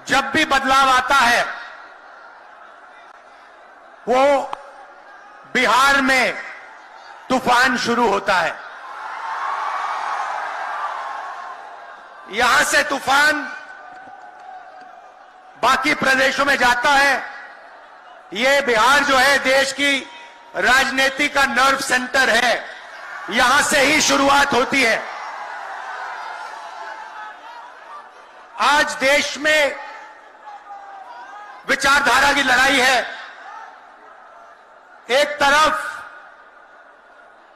जब भी बदलाव आता है वो बिहार में तूफान शुरू होता है। यहां से तूफान बाकी प्रदेशों में जाता है। ये बिहार जो है देश की राजनीति का नर्व सेंटर है, यहां से ही शुरुआत होती है। आज देश में विचारधारा की लड़ाई है। एक तरफ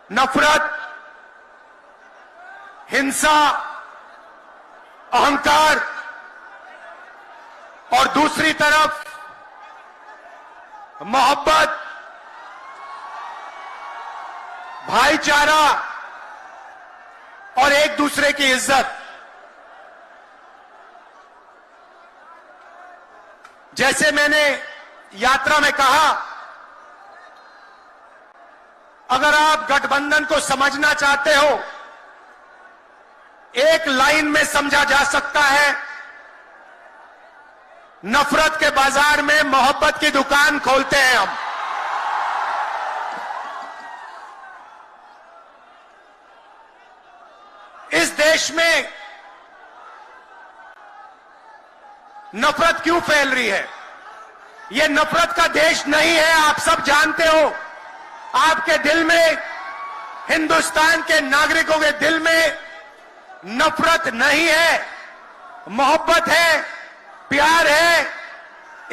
नफरत, हिंसा, अहंकार और दूसरी तरफ मोहब्बत, भाईचारा और एक दूसरे की इज्जत। जैसे मैंने यात्रा में कहा, अगर आप गठबंधन को समझना चाहते हो, एक लाइन में समझा जा सकता है, नफरत के बाजार में मोहब्बत की दुकान खोलते हैं हम। इस देश में नफरत क्यों फैल रही है? यह नफरत का देश नहीं है, आप सब जानते हो। आपके दिल में, हिंदुस्तान के नागरिकों के दिल में नफरत नहीं है, मोहब्बत है, प्यार है,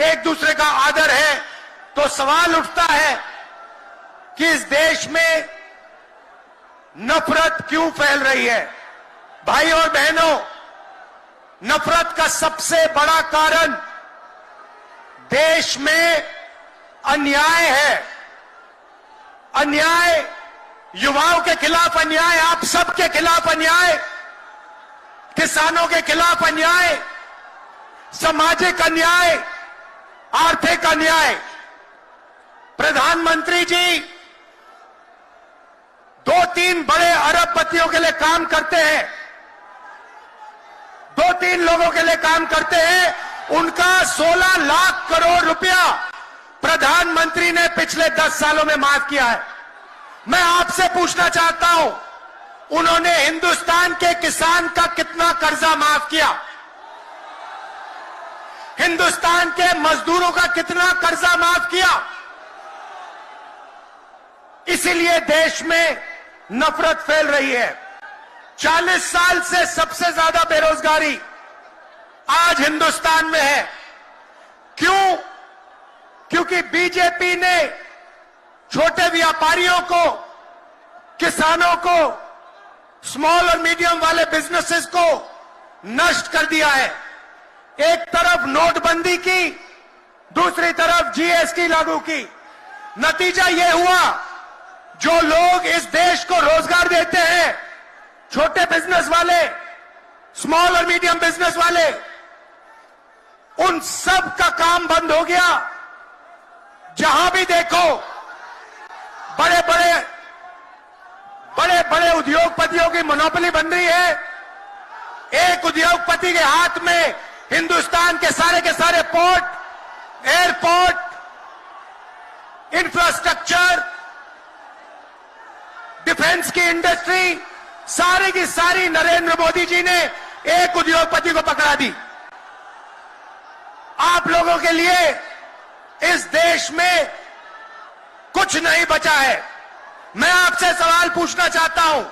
एक दूसरे का आदर है। तो सवाल उठता है कि इस देश में नफरत क्यों फैल रही है? भाई और बहनों, नफरत का सबसे बड़ा कारण देश में अन्याय है। अन्याय, युवाओं के खिलाफ अन्याय, आप सबके खिलाफ अन्याय, किसानों के खिलाफ अन्याय, सामाजिक अन्याय, आर्थिक अन्याय। प्रधानमंत्री जी 2-3 बड़े अरबपतियों के लिए काम करते हैं, 2-3 लोगों के लिए काम करते हैं। उनका 16 लाख करोड़ रुपया प्रधानमंत्री ने पिछले 10 सालों में माफ किया है। मैं आपसे पूछना चाहता हूं, उन्होंने हिंदुस्तान के किसान का कितना कर्जा माफ किया? हिंदुस्तान के मजदूरों का कितना कर्जा माफ किया? इसीलिए देश में नफरत फैल रही है। 40 साल से सबसे ज्यादा बेरोजगारी आज हिंदुस्तान में है। क्यों? क्योंकि बीजेपी ने छोटे व्यापारियों को, किसानों को, स्मॉल और मीडियम वाले बिजनेसेस को नष्ट कर दिया है। एक तरफ नोटबंदी की, दूसरी तरफ जीएसटी लागू की। नतीजा यह हुआ, जो लोग इस देश को रोजगार देते हैं, छोटे बिजनेस वाले, स्मॉल और मीडियम बिजनेस वाले, उन सब का काम बंद हो गया। जहां भी देखो बड़े बड़े उद्योगपतियों की मोनोपोली बन रही है। एक उद्योगपति के हाथ में हिंदुस्तान के सारे पोर्ट, एयरपोर्ट, इंफ्रास्ट्रक्चर, डिफेंस की इंडस्ट्री, सारी की सारी नरेंद्र मोदी जी ने एक उद्योगपति को पकड़ा दी। आप लोगों के लिए इस देश में कुछ नहीं बचा है। मैं आपसे सवाल पूछना चाहता हूं,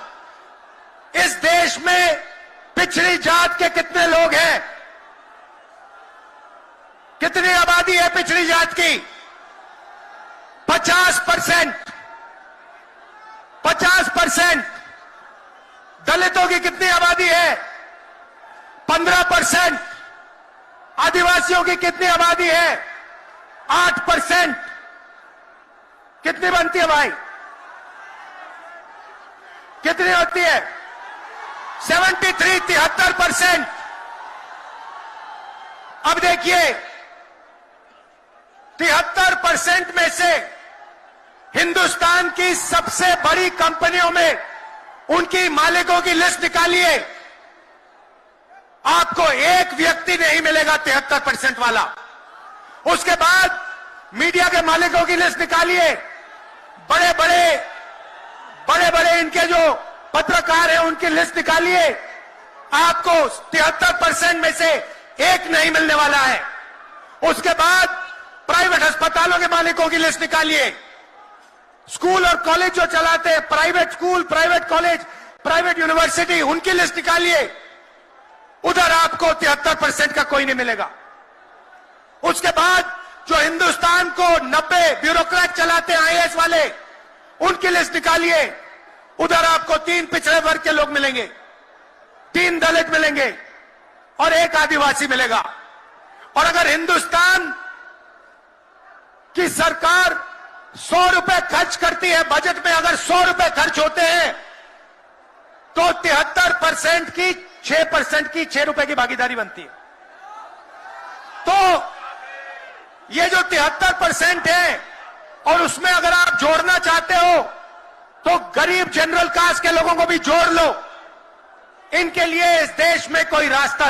इस देश में पिछड़ी जात के कितने लोग हैं? कितनी आबादी है पिछड़ी जात की? 50%। 50%। दलितों की कितनी आबादी है? 15%। आदिवासियों की कितनी आबादी है? 8%। कितनी बनती है भाई? कितनी होती है? 73% अब देखिए 73% में से हिंदुस्तान की सबसे बड़ी कंपनियों में उनकी मालिकों की लिस्ट निकालिए। आपको एक व्यक्ति नहीं मिलेगा 73% वाला। उसके बाद मीडिया के मालिकों की लिस्ट निकालिए, बड़े बड़े इनके जो पत्रकार हैं उनकी लिस्ट निकालिए, आपको 73% में से एक नहीं मिलने वाला है। उसके बाद प्राइवेट अस्पतालों के मालिकों की लिस्ट निकालिए, स्कूल और कॉलेज जो चलाते हैं, private school, private college, private university, उनकी लिस्ट निकालिए, उधर आपको 73% का कोई नहीं मिलेगा। उसके बाद जो हिंदुस्तान को 90 ब्यूरोक्रेट चलाते हैं आईएएस वाले, उनकी लिस्ट निकालिए, उधर आपको 3 पिछड़े वर्ग के लोग मिलेंगे, 3 दलित मिलेंगे और 1 आदिवासी मिलेगा। और अगर हिंदुस्तान की सरकार 100 रुपए खर्च करती है, बजट में अगर 100 रुपए खर्च होते हैं तो 73% की 6% की 6 रुपए की भागीदारी बनती है। तो ये जो 73% है और उसमें अगर आप जोड़ना चाहते हो तो गरीब जनरल कास्ट के लोगों को भी जोड़ लो। इनके लिए इस देश में कोई रास्ता नहीं।